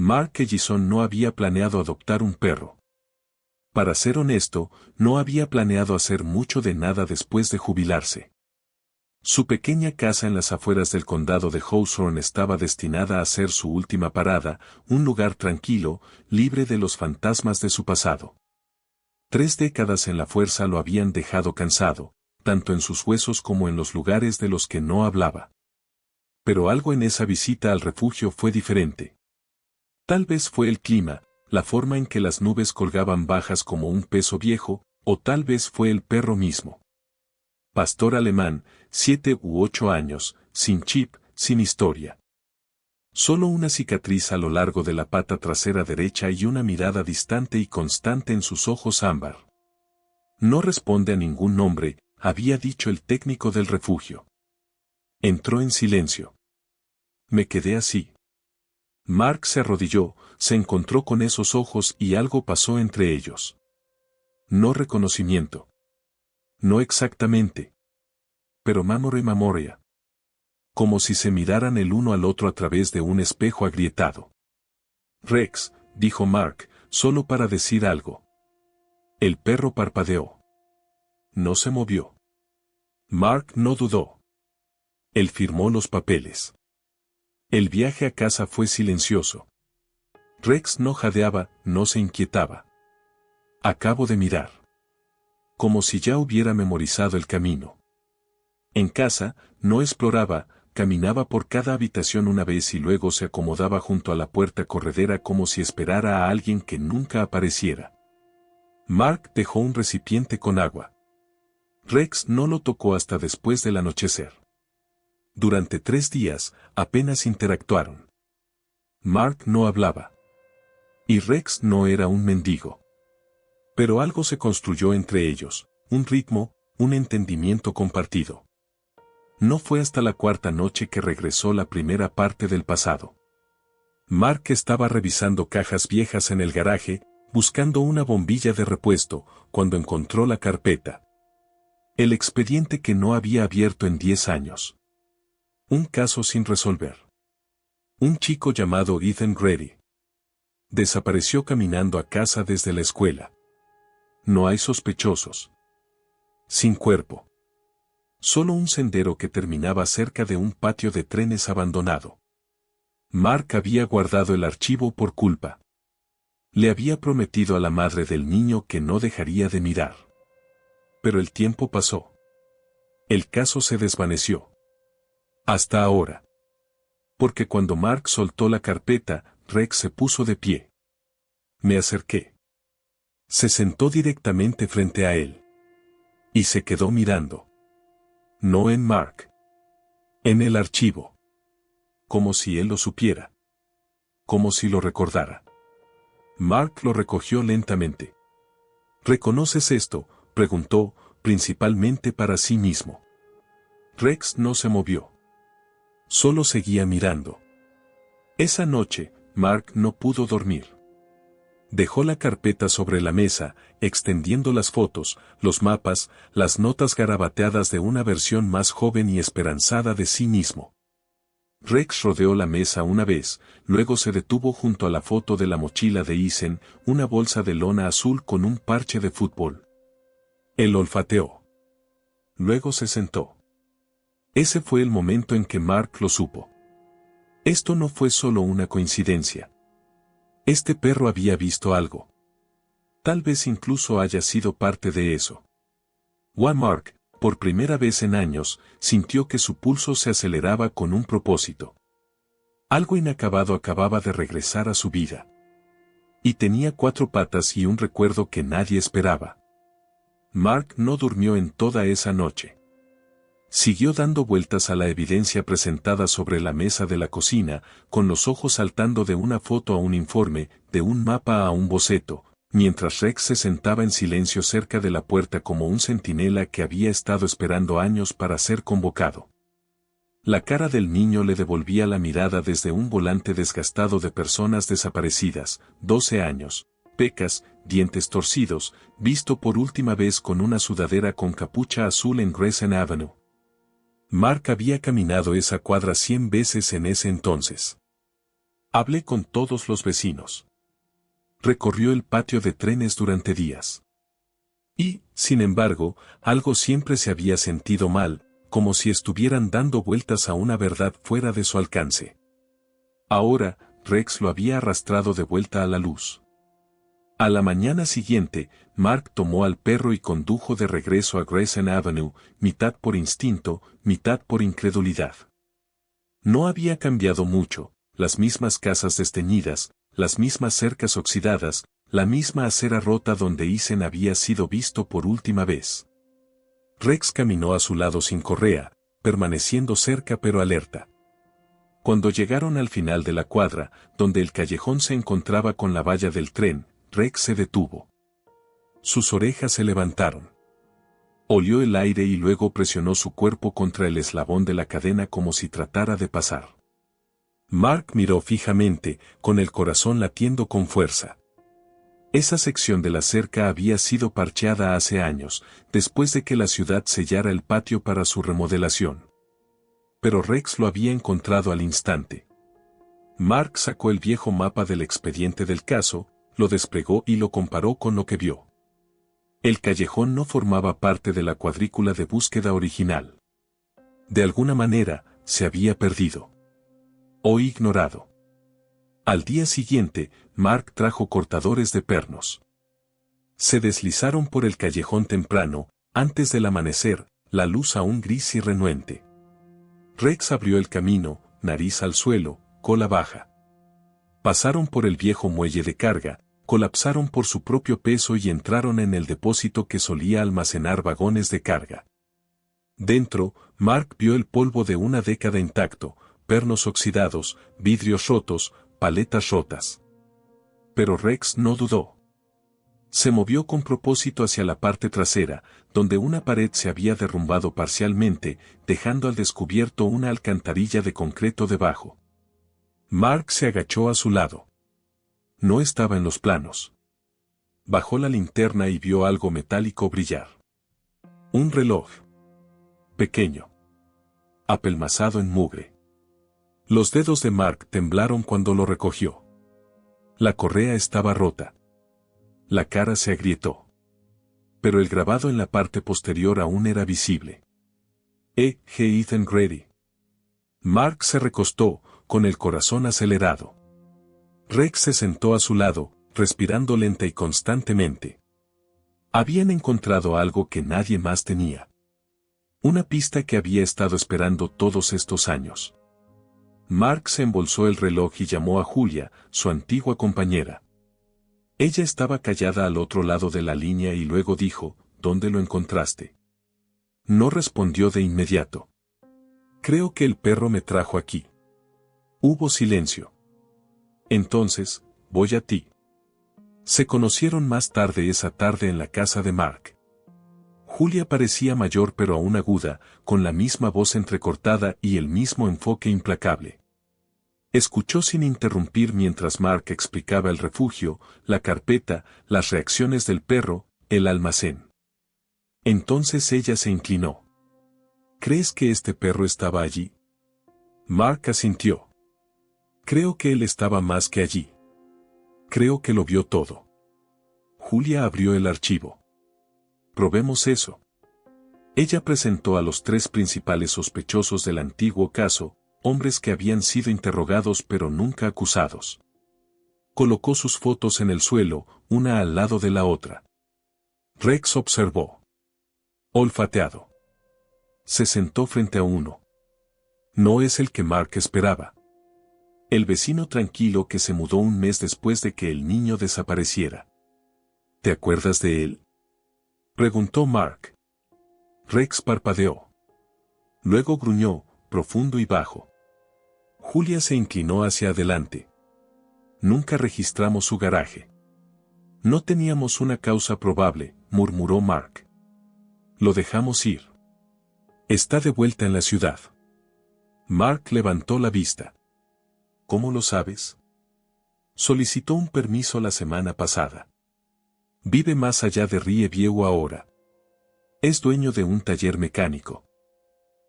Mark Ellison no había planeado adoptar un perro. Para ser honesto, no había planeado hacer mucho de nada después de jubilarse. Su pequeña casa en las afueras del condado de Hawthorne estaba destinada a ser su última parada, un lugar tranquilo, libre de los fantasmas de su pasado. 3 décadas en la fuerza lo habían dejado cansado, tanto en sus huesos como en los lugares de los que no hablaba. Pero algo en esa visita al refugio fue diferente. Tal vez fue el clima, la forma en que las nubes colgaban bajas como un peso viejo, o tal vez fue el perro mismo. Pastor alemán, 7 u 8 años, sin chip, sin historia. Solo una cicatriz a lo largo de la pata trasera derecha y una mirada distante y constante en sus ojos ámbar. No responde a ningún nombre, había dicho el técnico del refugio. Entró en silencio. Me quedé así. Mark se arrodilló, se encontró con esos ojos y algo pasó entre ellos. No reconocimiento. No exactamente. Pero memoria. Como si se miraran el uno al otro a través de un espejo agrietado. Rex, dijo Mark, solo para decir algo. El perro parpadeó. No se movió. Mark no dudó. Él firmó los papeles. El viaje a casa fue silencioso. Rex no jadeaba, no se inquietaba. Acabo de mirar. Como si ya hubiera memorizado el camino. En casa, no exploraba, caminaba por cada habitación una vez y luego se acomodaba junto a la puerta corredera como si esperara a alguien que nunca apareciera. Mark dejó un recipiente con agua. Rex no lo tocó hasta después del anochecer. Durante 3 días, apenas interactuaron. Mark no hablaba. Y Rex no era un mendigo. Pero algo se construyó entre ellos, un ritmo, un entendimiento compartido. No fue hasta la 4ª noche que regresó la primera parte del pasado. Mark estaba revisando cajas viejas en el garaje, buscando una bombilla de repuesto, cuando encontró la carpeta. El expediente que no había abierto en 10 años. Un caso sin resolver. Un chico llamado Ethan Grady. Desapareció caminando a casa desde la escuela. No hay sospechosos. Sin cuerpo. Solo un sendero que terminaba cerca de un patio de trenes abandonado. Mark había guardado el archivo por culpa. Le había prometido a la madre del niño que no dejaría de mirar. Pero el tiempo pasó. El caso se desvaneció. Hasta ahora. Porque cuando Mark soltó la carpeta, Rex se puso de pie. Me acerqué. Se sentó directamente frente a él. Y se quedó mirando. No en Mark. En el archivo. Como si él lo supiera. Como si lo recordara. Mark lo recogió lentamente. ¿Reconoces esto?, preguntó, principalmente para sí mismo. Rex no se movió. Solo seguía mirando. Esa noche, Mark no pudo dormir. Dejó la carpeta sobre la mesa, extendiendo las fotos, los mapas, las notas garabateadas de una versión más joven y esperanzada de sí mismo. Rex rodeó la mesa una vez, luego se detuvo junto a la foto de la mochila de Ethan, una bolsa de lona azul con un parche de fútbol. Él olfateó. Luego se sentó. Ese fue el momento en que Mark lo supo. Esto no fue solo una coincidencia. Este perro había visto algo. Tal vez incluso haya sido parte de eso. Mark, por primera vez en años, sintió que su pulso se aceleraba con un propósito. Algo inacabado acababa de regresar a su vida. Y tenía 4 patas y un recuerdo que nadie esperaba. Mark no durmió en toda esa noche. Siguió dando vueltas a la evidencia presentada sobre la mesa de la cocina, con los ojos saltando de una foto a un informe, de un mapa a un boceto, mientras Rex se sentaba en silencio cerca de la puerta como un centinela que había estado esperando años para ser convocado. La cara del niño le devolvía la mirada desde un volante desgastado de personas desaparecidas, 12 años, pecas, dientes torcidos, visto por última vez con una sudadera con capucha azul en Grayson Avenue. Mark había caminado esa cuadra 100 veces en ese entonces. Hablé con todos los vecinos. Recorrió el patio de trenes durante días. Y, sin embargo, algo siempre se había sentido mal, como si estuvieran dando vueltas a una verdad fuera de su alcance. Ahora, Rex lo había arrastrado de vuelta a la luz. A la mañana siguiente, Mark tomó al perro y condujo de regreso a Grayson Avenue, mitad por instinto, mitad por incredulidad. No había cambiado mucho, las mismas casas desteñidas, las mismas cercas oxidadas, la misma acera rota donde Ethan había sido visto por última vez. Rex caminó a su lado sin correa, permaneciendo cerca pero alerta. Cuando llegaron al final de la cuadra, donde el callejón se encontraba con la valla del tren, Rex se detuvo. Sus orejas se levantaron. Olió el aire y luego presionó su cuerpo contra el eslabón de la cadena como si tratara de pasar. Mark miró fijamente, con el corazón latiendo con fuerza. Esa sección de la cerca había sido parcheada hace años, después de que la ciudad sellara el patio para su remodelación. Pero Rex lo había encontrado al instante. Mark sacó el viejo mapa del expediente del caso, lo desplegó y lo comparó con lo que vio. El callejón no formaba parte de la cuadrícula de búsqueda original. De alguna manera, se había perdido. O ignorado. Al día siguiente, Mark trajo cortadores de pernos. Se deslizaron por el callejón temprano, antes del amanecer, la luz aún gris y renuente. Rex abrió el camino, nariz al suelo, cola baja. Pasaron por el viejo muelle de carga, colapsaron por su propio peso y entraron en el depósito que solía almacenar vagones de carga. Dentro, Mark vio el polvo de una década intacto, pernos oxidados, vidrios rotos, paletas rotas. Pero Rex no dudó. Se movió con propósito hacia la parte trasera, donde una pared se había derrumbado parcialmente, dejando al descubierto una alcantarilla de concreto debajo. Mark se agachó a su lado. No estaba en los planos. Bajó la linterna y vio algo metálico brillar. Un reloj. Pequeño. Apelmazado en mugre. Los dedos de Mark temblaron cuando lo recogió. La correa estaba rota. La cara se agrietó. Pero el grabado en la parte posterior aún era visible. G. Ethan Grady. Mark se recostó, con el corazón acelerado. Rex se sentó a su lado, respirando lenta y constantemente. Habían encontrado algo que nadie más tenía. Una pista que había estado esperando todos estos años. Mark se embolsó el reloj y llamó a Julia, su antigua compañera. Ella estaba callada al otro lado de la línea y luego dijo, ¿dónde lo encontraste? No respondió de inmediato. Creo que el perro me trajo aquí. Hubo silencio. Entonces, voy a ti. Se conocieron más tarde esa tarde en la casa de Mark. Julia parecía mayor pero aún aguda, con la misma voz entrecortada y el mismo enfoque implacable. Escuchó sin interrumpir mientras Mark explicaba el refugio, la carpeta, las reacciones del perro, el almacén. Entonces ella se inclinó. ¿Crees que este perro estaba allí? Mark asintió. Creo que él estaba más que allí. Creo que lo vio todo. Julia abrió el archivo. Probemos eso. Ella presentó a los 3 principales sospechosos del antiguo caso, hombres que habían sido interrogados pero nunca acusados. Colocó sus fotos en el suelo, una al lado de la otra. Rex observó. Olfateado. Se sentó frente a uno. No es el que Mark esperaba. El vecino tranquilo que se mudó un mes después de que el niño desapareciera. ¿Te acuerdas de él? Preguntó Mark. Rex parpadeó. Luego gruñó, profundo y bajo. Julia se inclinó hacia adelante. Nunca registramos su garaje. No teníamos una causa probable, murmuró Mark. Lo dejamos ir. Está de vuelta en la ciudad. Mark levantó la vista. ¿Cómo lo sabes? Solicitó un permiso la semana pasada. Vive más allá de Riverview ahora. Es dueño de un taller mecánico.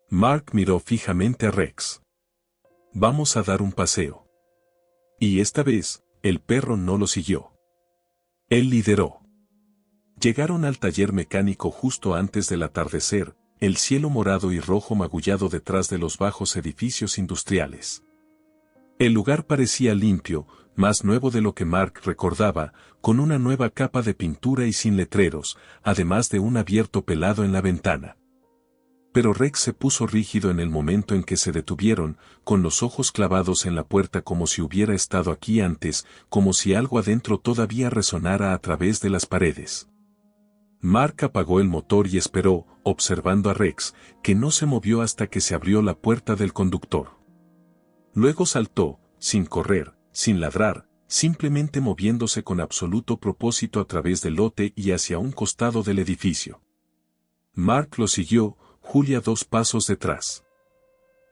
Mark miró fijamente a Rex. Vamos a dar un paseo. Y esta vez, el perro no lo siguió. Él lideró. Llegaron al taller mecánico justo antes del atardecer, el cielo morado y rojo magullado detrás de los bajos edificios industriales. El lugar parecía limpio, más nuevo de lo que Mark recordaba, con una nueva capa de pintura y sin letreros, además de un abierto pelado en la ventana. Pero Rex se puso rígido en el momento en que se detuvieron, con los ojos clavados en la puerta como si hubiera estado aquí antes, como si algo adentro todavía resonara a través de las paredes. Mark apagó el motor y esperó, observando a Rex, que no se movió hasta que se abrió la puerta del conductor. Luego saltó, sin correr, sin ladrar, simplemente moviéndose con absoluto propósito a través del lote y hacia un costado del edificio. Mark lo siguió, Julia 2 pasos detrás.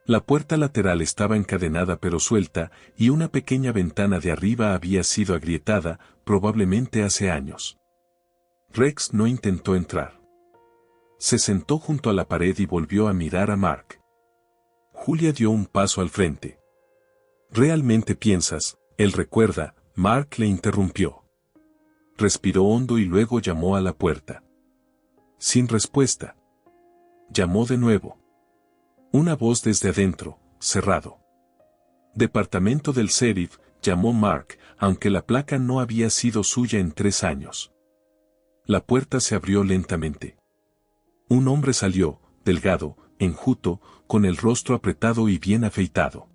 La puerta lateral estaba encadenada pero suelta, y una pequeña ventana de arriba había sido agrietada, probablemente hace años. Rex no intentó entrar. Se sentó junto a la pared y volvió a mirar a Mark. Julia dio un paso al frente. ¿Realmente piensas? Él recuerda, Mark le interrumpió. Respiró hondo y luego llamó a la puerta. Sin respuesta. Llamó de nuevo. Una voz desde adentro, cerrado. Departamento del sheriff, llamó Mark, aunque la placa no había sido suya en 3 años. La puerta se abrió lentamente. Un hombre salió, delgado, enjuto, con el rostro apretado y bien afeitado.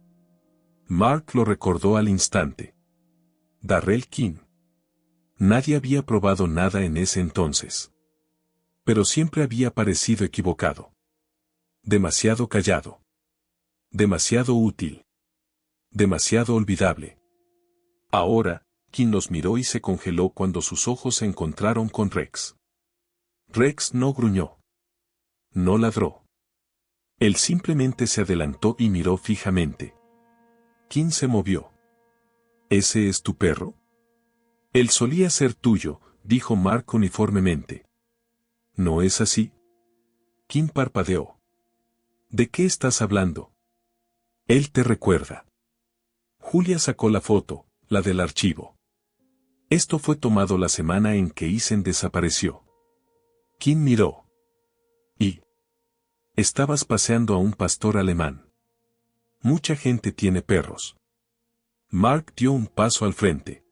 Mark lo recordó al instante. Darrell King. Nadie había probado nada en ese entonces. Pero siempre había parecido equivocado. Demasiado callado. Demasiado útil. Demasiado olvidable. Ahora, King los miró y se congeló cuando sus ojos se encontraron con Rex. Rex no gruñó. No ladró. Él simplemente se adelantó y miró fijamente. King se movió. ¿Ese es tu perro? Él solía ser tuyo, dijo Mark uniformemente. ¿No es así? King parpadeó. ¿De qué estás hablando? Él te recuerda. Julia sacó la foto, la del archivo. Esto fue tomado la semana en que Isen desapareció. King miró. Y estabas paseando a un pastor alemán. Mucha gente tiene perros. Mark dio un paso al frente.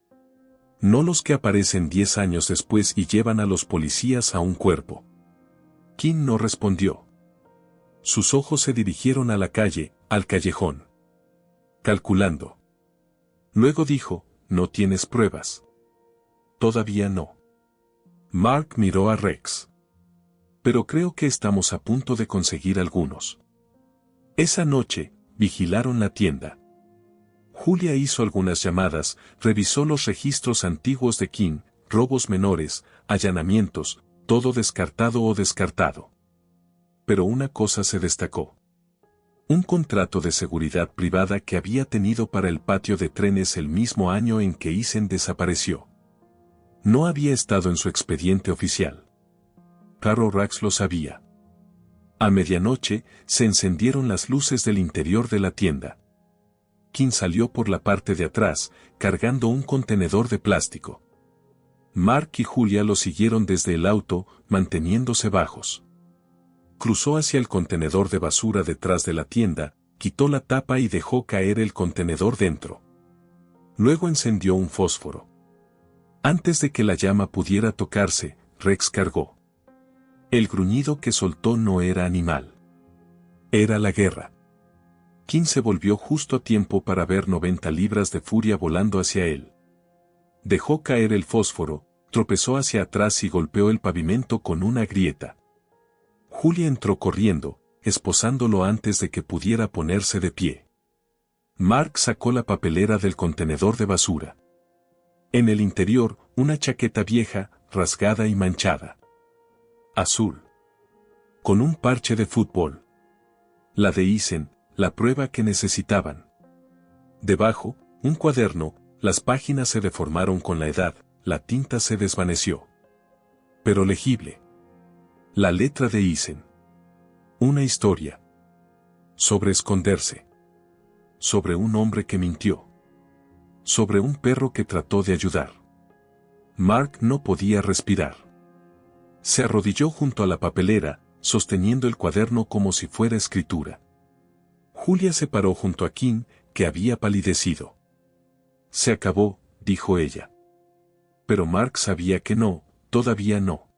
No los que aparecen 10 años después y llevan a los policías a un cuerpo. King no respondió. Sus ojos se dirigieron a la calle, al callejón. Calculando. Luego dijo, ¿no tienes pruebas? Todavía no. Mark miró a Rex. Pero creo que estamos a punto de conseguir algunos. Esa noche, vigilaron la tienda. Julia hizo algunas llamadas, revisó los registros antiguos de King, robos menores, allanamientos, todo descartado o descartado. Pero una cosa se destacó. Un contrato de seguridad privada que había tenido para el patio de trenes el mismo año en que Isen desapareció. No había estado en su expediente oficial. Claro, Rax lo sabía. A medianoche, se encendieron las luces del interior de la tienda. King salió por la parte de atrás, cargando un contenedor de plástico. Mark y Julia lo siguieron desde el auto, manteniéndose bajos. Cruzó hacia el contenedor de basura detrás de la tienda, quitó la tapa y dejó caer el contenedor dentro. Luego encendió un fósforo. Antes de que la llama pudiera tocarse, Rex cargó. El gruñido que soltó no era animal. Era la guerra. King se volvió justo a tiempo para ver 90 libras de furia volando hacia él. Dejó caer el fósforo, tropezó hacia atrás y golpeó el pavimento con una grieta. Julia entró corriendo, esposándolo antes de que pudiera ponerse de pie. Mark sacó la papelera del contenedor de basura. En el interior, una chaqueta vieja, rasgada y manchada. Azul. Con un parche de fútbol. La de Isen, la prueba que necesitaban. Debajo, un cuaderno, las páginas se deformaron con la edad, la tinta se desvaneció. Pero legible. La letra de Isen. Una historia. Sobre esconderse. Sobre un hombre que mintió. sobre un perro que trató de ayudar. Mark no podía respirar. Se arrodilló junto a la papelera, sosteniendo el cuaderno como si fuera escritura. Julia se paró junto a Kim, que había palidecido. Se acabó, dijo ella. Pero Mark sabía que no, todavía no.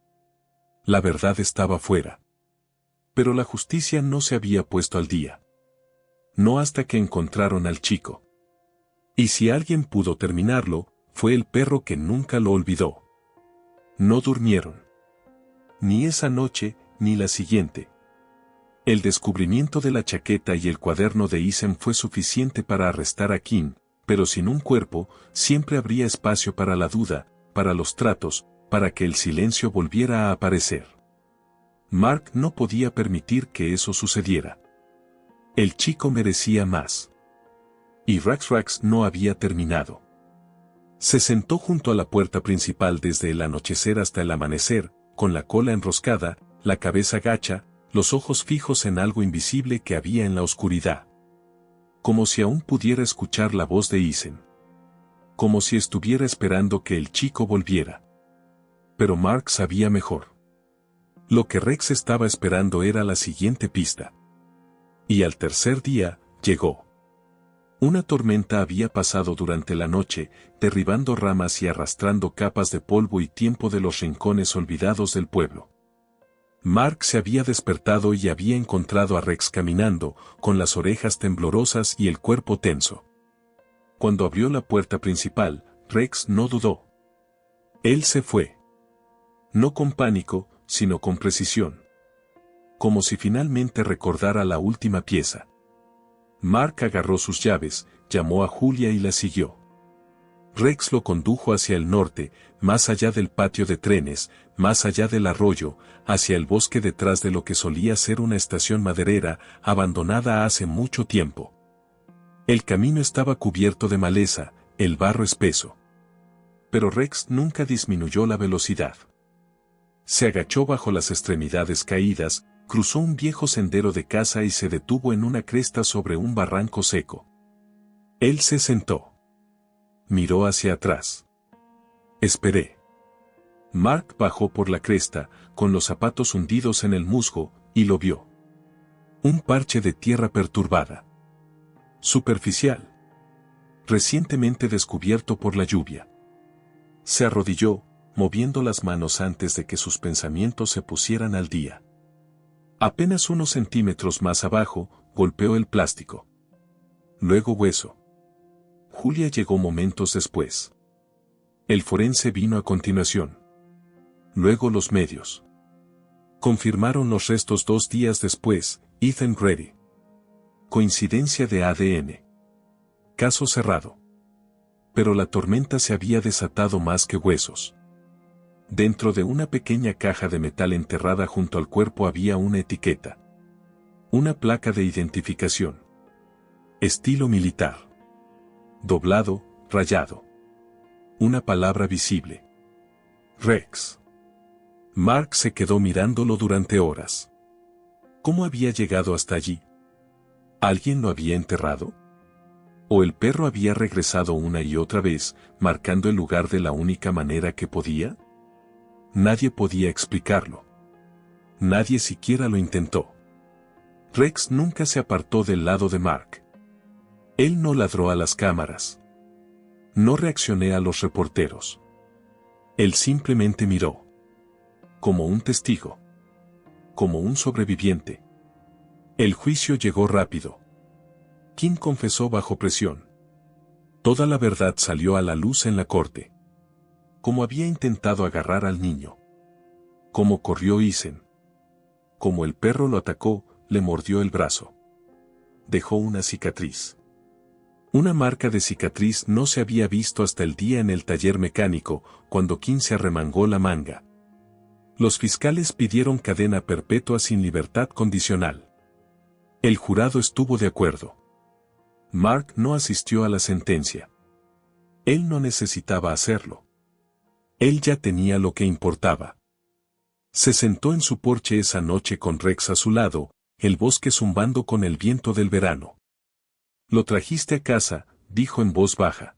La verdad estaba fuera. Pero la justicia no se había puesto al día. No hasta que encontraron al chico. Y si alguien pudo terminarlo, fue el perro que nunca lo olvidó. No durmieron. Ni esa noche, ni la siguiente. El descubrimiento de la chaqueta y el cuaderno de Ethan fue suficiente para arrestar a Kim, pero sin un cuerpo, siempre habría espacio para la duda, para los tratos, para que el silencio volviera a aparecer. Mark no podía permitir que eso sucediera. El chico merecía más. Y Rax no había terminado. Se sentó junto a la puerta principal desde el anochecer hasta el amanecer, con la cola enroscada, la cabeza gacha, los ojos fijos en algo invisible que había en la oscuridad. Como si aún pudiera escuchar la voz de Ethan. Como si estuviera esperando que el chico volviera. Pero Mark sabía mejor. Lo que Rex estaba esperando era la siguiente pista. Y al tercer día, llegó. Una tormenta había pasado durante la noche, derribando ramas y arrastrando capas de polvo y tiempo de los rincones olvidados del pueblo. Mark se había despertado y había encontrado a Rex caminando, con las orejas temblorosas y el cuerpo tenso. Cuando abrió la puerta principal, Rex no dudó. Él se fue. No con pánico, sino con precisión. Como si finalmente recordara la última pieza. Mark agarró sus llaves, llamó a Julia y la siguió. Rex lo condujo hacia el norte, más allá del patio de trenes, más allá del arroyo, hacia el bosque detrás de lo que solía ser una estación maderera, abandonada hace mucho tiempo. El camino estaba cubierto de maleza, el barro espeso. Pero Rex nunca disminuyó la velocidad. Se agachó bajo las extremidades caídas, cruzó un viejo sendero de caza y se detuvo en una cresta sobre un barranco seco. Él se sentó. Miró hacia atrás. Esperé. Mark bajó por la cresta, con los zapatos hundidos en el musgo, y lo vio. Un parche de tierra perturbada. Superficial. Recientemente descubierto por la lluvia. Se arrodilló, moviendo las manos antes de que sus pensamientos se pusieran al día. Apenas unos centímetros más abajo, golpeó el plástico. Luego hueso. Julia llegó momentos después. El forense vino a continuación. Luego los medios. Confirmaron los restos 2 días después, Ethan Grady. Coincidencia de ADN. Caso cerrado. Pero la tormenta se había desatado más que huesos. Dentro de una pequeña caja de metal enterrada junto al cuerpo había una etiqueta. Una placa de identificación. Estilo militar. Doblado, rayado. Una palabra visible. Rex. Mark se quedó mirándolo durante horas. ¿Cómo había llegado hasta allí? ¿Alguien lo había enterrado? ¿O el perro había regresado una y otra vez, marcando el lugar de la única manera que podía? Nadie podía explicarlo. Nadie siquiera lo intentó. Rex nunca se apartó del lado de Mark. Él no ladró a las cámaras. No reaccioné a los reporteros. Él simplemente miró. Como un testigo. Como un sobreviviente. El juicio llegó rápido. Kim confesó bajo presión. Toda la verdad salió a la luz en la corte. Cómo había intentado agarrar al niño. Cómo corrió Ethan. Como el perro lo atacó, le mordió el brazo. Dejó una cicatriz. Una marca de cicatriz no se había visto hasta el día en el taller mecánico, cuando Kim se arremangó la manga. Los fiscales pidieron cadena perpetua sin libertad condicional. El jurado estuvo de acuerdo. Mark no asistió a la sentencia. Él no necesitaba hacerlo. Él ya tenía lo que importaba. Se sentó en su porche esa noche con Rex a su lado, el bosque zumbando con el viento del verano. «Lo trajiste a casa», dijo en voz baja.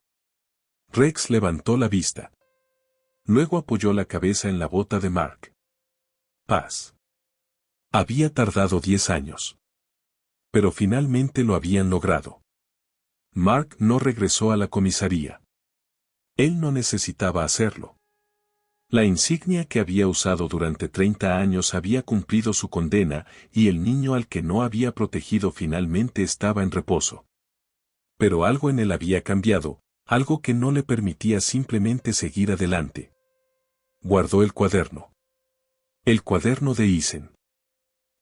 Rex levantó la vista. Luego apoyó la cabeza en la bota de Mark. Paz. Había tardado 10 años. Pero finalmente lo habían logrado. Mark no regresó a la comisaría. Él no necesitaba hacerlo. La insignia que había usado durante 30 años había cumplido su condena y el niño al que no había protegido finalmente estaba en reposo. Pero algo en él había cambiado, algo que no le permitía simplemente seguir adelante. Guardó el cuaderno. El cuaderno de Eisen.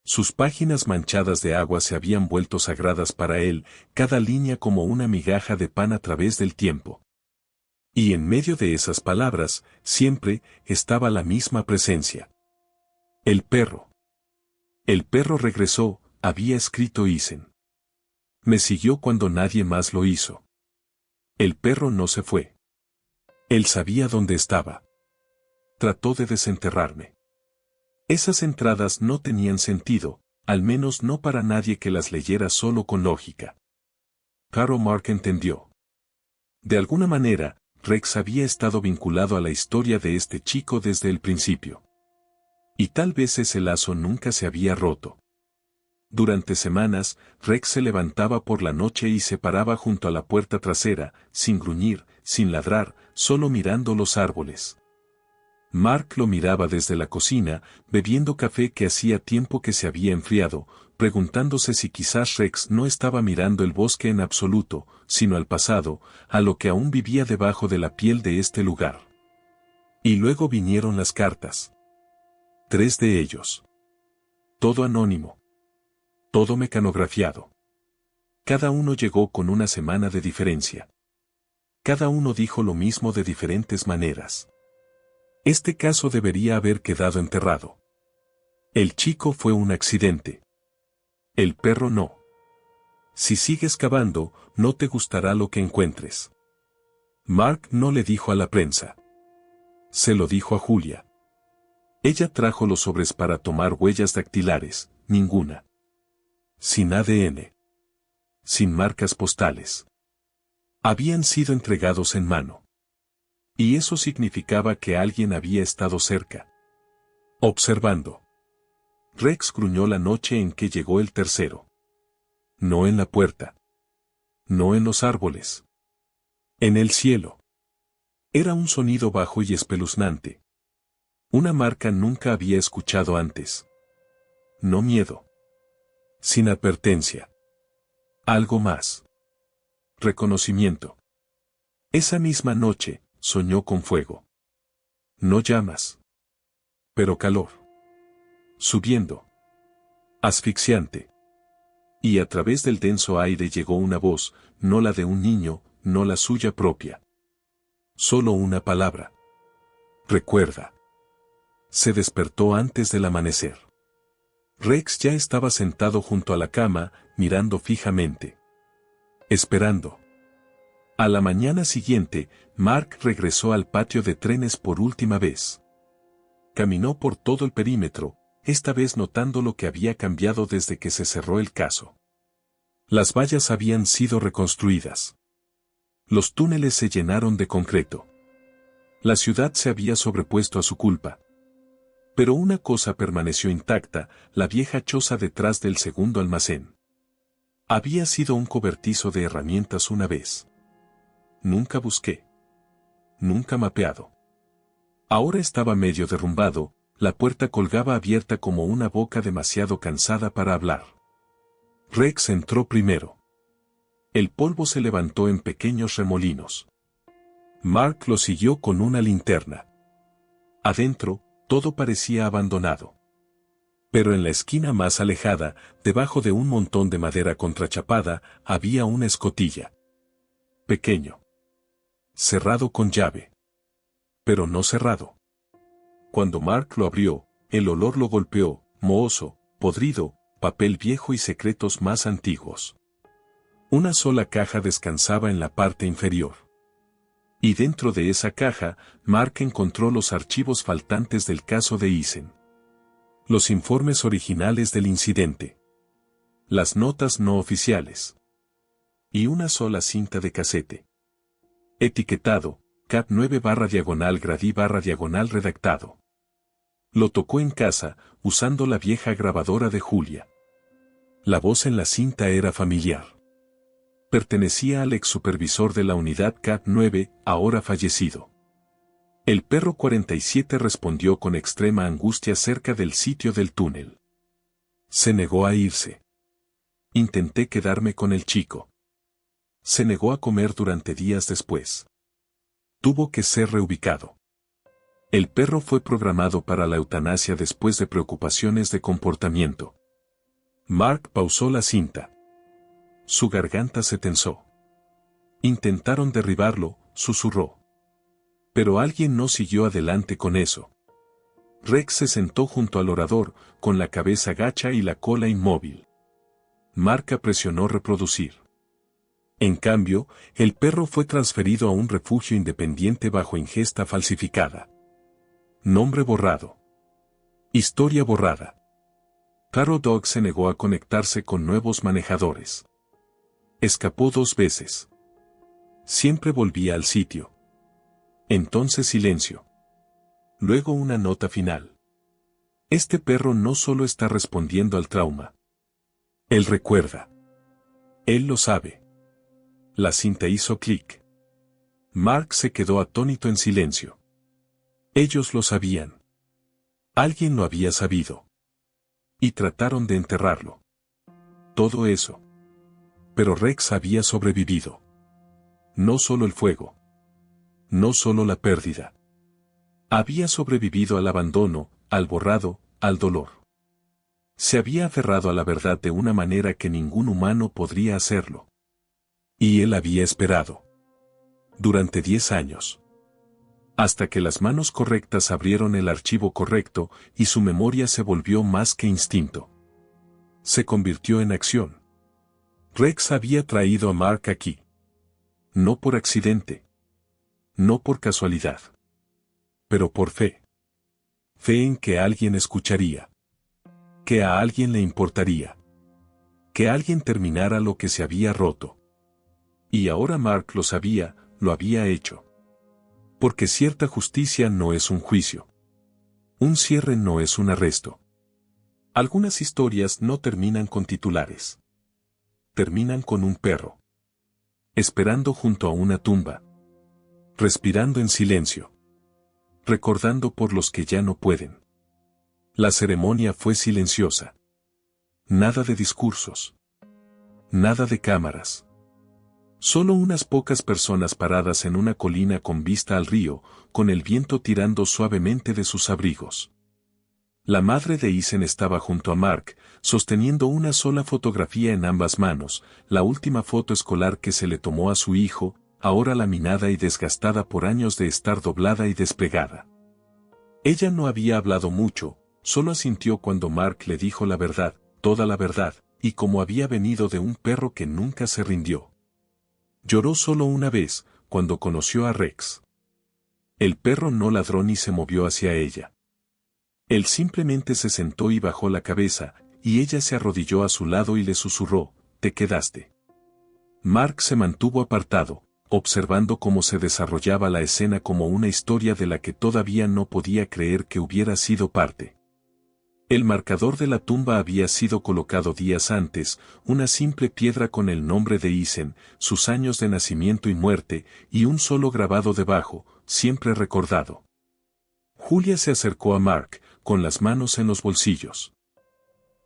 Sus páginas manchadas de agua se habían vuelto sagradas para él, cada línea como una migaja de pan a través del tiempo. Y en medio de esas palabras, siempre, estaba la misma presencia. El perro. El perro regresó, había escrito Eisen. Me siguió cuando nadie más lo hizo. El perro no se fue. Él sabía dónde estaba. Trató de desenterrarme. Esas entradas no tenían sentido, al menos no para nadie que las leyera solo con lógica. Caro Mark entendió. De alguna manera, Rex había estado vinculado a la historia de este chico desde el principio. Y tal vez ese lazo nunca se había roto. Durante semanas, Rex se levantaba por la noche y se paraba junto a la puerta trasera, sin gruñir, sin ladrar, solo mirando los árboles. Mark lo miraba desde la cocina, bebiendo café que hacía tiempo que se había enfriado, preguntándose si quizás Rex no estaba mirando el bosque en absoluto, sino al pasado, a lo que aún vivía debajo de la piel de este lugar. Y luego vinieron las cartas. 3 de ellos. Todo anónimo. Todo mecanografiado. Cada uno llegó con una semana de diferencia. Cada uno dijo lo mismo de diferentes maneras. Este caso debería haber quedado enterrado. El chico fue un accidente. El perro no. Si sigues cavando, no te gustará lo que encuentres. Mark no le dijo a la prensa. Se lo dijo a Julia. Ella trajo los sobres para tomar huellas dactilares, ninguna. Sin ADN. Sin marcas postales. Habían sido entregados en mano. Y eso significaba que alguien había estado cerca. Observando. Rex gruñó la noche en que llegó el tercero. No en la puerta. No en los árboles. En el cielo. Era un sonido bajo y espeluznante. Una marca nunca había escuchado antes. No miedo. Sin advertencia. Algo más. Reconocimiento. Esa misma noche, soñó con fuego. No llamas. Pero calor. Subiendo. Asfixiante. Y a través del denso aire llegó una voz, no la de un niño, no la suya propia. Solo una palabra. Recuerda. Se despertó antes del amanecer. Rex ya estaba sentado junto a la cama, mirando fijamente. Esperando. A la mañana siguiente, Mark regresó al patio de trenes por última vez. Caminó por todo el perímetro, esta vez notando lo que había cambiado desde que se cerró el caso. Las vallas habían sido reconstruidas. Los túneles se llenaron de concreto. La ciudad se había sobrepuesto a su culpa. Pero una cosa permaneció intacta, la vieja choza detrás del segundo almacén. Había sido un cobertizo de herramientas una vez. Nunca busqué. Nunca mapeado. Ahora estaba medio derrumbado, la puerta colgaba abierta como una boca demasiado cansada para hablar. Rex entró primero. El polvo se levantó en pequeños remolinos. Mark lo siguió con una linterna. Adentro, todo parecía abandonado. Pero en la esquina más alejada, debajo de un montón de madera contrachapada, había una escotilla. Pequeño. Cerrado con llave. Pero no cerrado. Cuando Mark lo abrió, el olor lo golpeó, mohoso, podrido, papel viejo y secretos más antiguos. Una sola caja descansaba en la parte inferior. Y dentro de esa caja, Mark encontró los archivos faltantes del caso de Eisen. Los informes originales del incidente. Las notas no oficiales. Y una sola cinta de casete. Etiquetado, Cat 9/Grady/diagonal redactado. Lo tocó en casa, usando la vieja grabadora de Julia. La voz en la cinta era familiar. Pertenecía al ex supervisor de la unidad Cat 9, ahora fallecido. El perro 47 respondió con extrema angustia cerca del sitio del túnel. Se negó a irse. Intenté quedarme con el chico. Se negó a comer durante días después. Tuvo que ser reubicado. El perro fue programado para la eutanasia después de preocupaciones de comportamiento. Mark pausó la cinta. Su garganta se tensó. Intentaron derribarlo, susurró. Pero alguien no siguió adelante con eso. Rex se sentó junto al orador, con la cabeza gacha y la cola inmóvil. Mark presionó reproducir. En cambio, el perro fue transferido a un refugio independiente bajo ingesta falsificada. Nombre borrado. Historia borrada. Caro Dog se negó a conectarse con nuevos manejadores. Escapó 2 veces. Siempre volvía al sitio. Entonces silencio. Luego una nota final. Este perro no solo está respondiendo al trauma. Él recuerda. Él lo sabe. La cinta hizo clic. Mark se quedó atónito en silencio. Ellos lo sabían. Alguien lo había sabido. Y trataron de enterrarlo. Todo eso. Pero Rex había sobrevivido. No solo el fuego. No solo la pérdida. Había sobrevivido al abandono, al borrado, al dolor. Se había aferrado a la verdad de una manera que ningún humano podría hacerlo. Y él había esperado. Durante 10 años. Hasta que las manos correctas abrieron el archivo correcto y su memoria se volvió más que instinto. Se convirtió en acción. Rex había traído a Mark aquí. No por accidente. No por casualidad. Pero por fe. Fe en que alguien escucharía. Que a alguien le importaría. Que alguien terminara lo que se había roto. Y ahora Mark lo sabía, lo había hecho. Porque cierta justicia no es un juicio. Un cierre no es un arresto. Algunas historias no terminan con titulares. Terminan con un perro. Esperando junto a una tumba. Respirando en silencio. Recordando por los que ya no pueden. La ceremonia fue silenciosa. Nada de discursos. Nada de cámaras. Solo unas pocas personas paradas en una colina con vista al río, con el viento tirando suavemente de sus abrigos. La madre de Ethan estaba junto a Mark, sosteniendo una sola fotografía en ambas manos, la última foto escolar que se le tomó a su hijo, ahora laminada y desgastada por años de estar doblada y desplegada. Ella no había hablado mucho, solo asintió cuando Mark le dijo la verdad, toda la verdad, y como había venido de un perro que nunca se rindió. Lloró solo una vez, cuando conoció a Rex. El perro no ladró ni se movió hacia ella. Él simplemente se sentó y bajó la cabeza, y ella se arrodilló a su lado y le susurró, «Te quedaste». Mark se mantuvo apartado, observando cómo se desarrollaba la escena como una historia de la que todavía no podía creer que hubiera sido parte. El marcador de la tumba había sido colocado días antes, una simple piedra con el nombre de Ethan, sus años de nacimiento y muerte, y un solo grabado debajo, siempre recordado. Julia se acercó a Mark, con las manos en los bolsillos.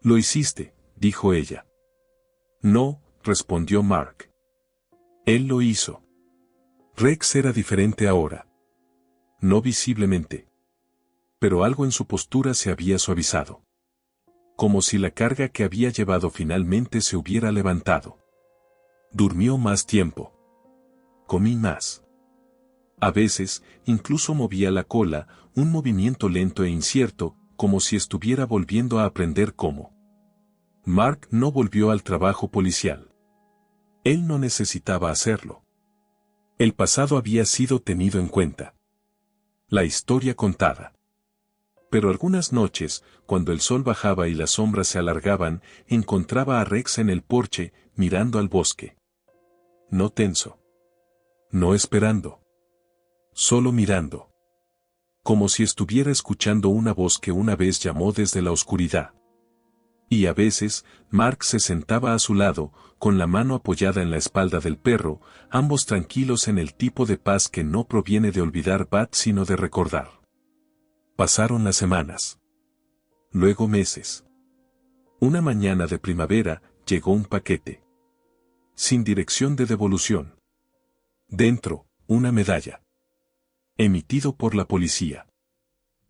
«Lo hiciste», dijo ella. «No», respondió Mark. «Él lo hizo». Rex era diferente ahora. No visiblemente. Pero algo en su postura se había suavizado. Como si la carga que había llevado finalmente se hubiera levantado. Durmió más tiempo. Comí más. A veces, incluso movía la cola, un movimiento lento e incierto, como si estuviera volviendo a aprender cómo. Mark no volvió al trabajo policial. Él no necesitaba hacerlo. El pasado había sido tenido en cuenta. La historia contada. Pero algunas noches, cuando el sol bajaba y las sombras se alargaban, encontraba a Rex en el porche, mirando al bosque. No tenso. No esperando. Solo mirando. Como si estuviera escuchando una voz que una vez llamó desde la oscuridad. Y a veces, Mark se sentaba a su lado, con la mano apoyada en la espalda del perro, ambos tranquilos en el tipo de paz que no proviene de olvidar Bat sino de recordar. Pasaron las semanas. Luego meses. Una mañana de primavera, llegó un paquete. Sin dirección de devolución. Dentro, una medalla. Emitido por la policía.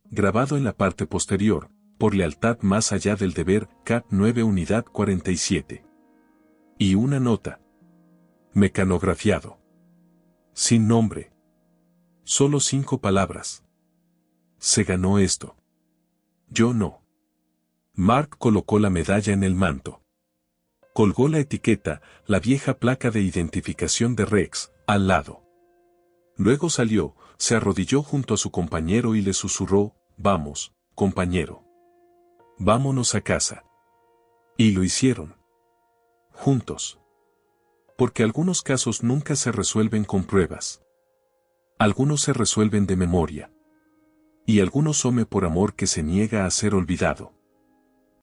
Grabado en la parte posterior, por lealtad más allá del deber, CAP 9 Unidad 47. Y una nota. Mecanografiado. Sin nombre. Solo 5 palabras. Se ganó esto. Yo no. Mark colocó la medalla en el manto. Colgó la etiqueta, la vieja placa de identificación de Rex, al lado. Luego salió, se arrodilló junto a su compañero y le susurró, vamos, compañero. Vámonos a casa. Y lo hicieron. Juntos. Porque algunos casos nunca se resuelven con pruebas. Algunos se resuelven de memoria. Y algunos some por amor que se niega a ser olvidado.